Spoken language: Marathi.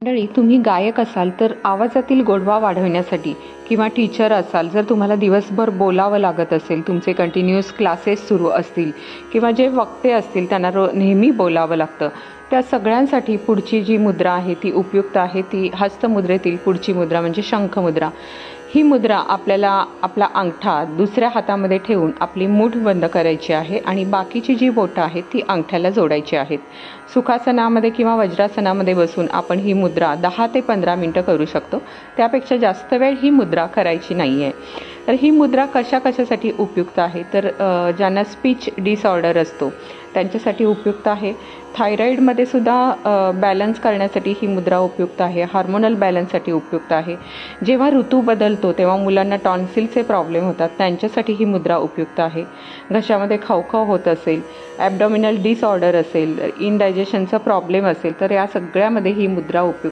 मंडळी, तुम्ही गायक असाल तर आवाजातील गोडवा वाढवण्यासाठी किंवा टीचर असाल, जर तुम्हाला दिवसभर बोलावं लागत असेल, तुमचे कंटिन्युअस क्लासेस सुरू असतील किंवा जे वक्ते असतील त्यांना नेहमी बोलावं लागतं, त्या सगळ्यांसाठी पुढची जी मुद्रा आहे ती उपयुक्त आहे. ती हस्तमुद्रेतील पुढची मुद्रा म्हणजे शंखमुद्रा. ही मुद्रा आपल्याला आपला अंगठा दुसऱ्या हातामध्ये ठेवून आपली मूठ बंद करायची आहे आणि बाकीची जी बोटं आहेत ती अंगठ्याला जोडायची आहेत. सुखासनामध्ये किंवा वज्रासनामध्ये बसून आपण ही मुद्रा 10 ते 15 मिनटं करू शकतो. त्यापेक्षा जास्त वेळ ही मुद्रा करायची नाही आहे. तर ही मुद्रा कशासाठी उपयुक्त आहे तर ज्यांना स्पीच डिसऑर्डर असतो त्यांच्यासाठी उपयुक्त आहे. थायरॉईडमध्ये सुद्धा बॅलन्स करण्यासाठी ही मुद्रा उपयुक्त आहे. हार्मोनल बॅलन्ससाठी उपयुक्त आहे. जेव्हा ऋतू बदलतो तेव्हा मुलांना टॉन्सिलचे प्रॉब्लेम होतात, त्यांच्यासाठी ही मुद्रा उपयुक्त आहे. घशामध्ये खवखव होत असेल, ॲबडॉमिनल डिसऑर्डर असेल, इनडायजेशनचा प्रॉब्लेम असेल तर या सगळ्यामध्ये ही मुद्रा उपयुक्त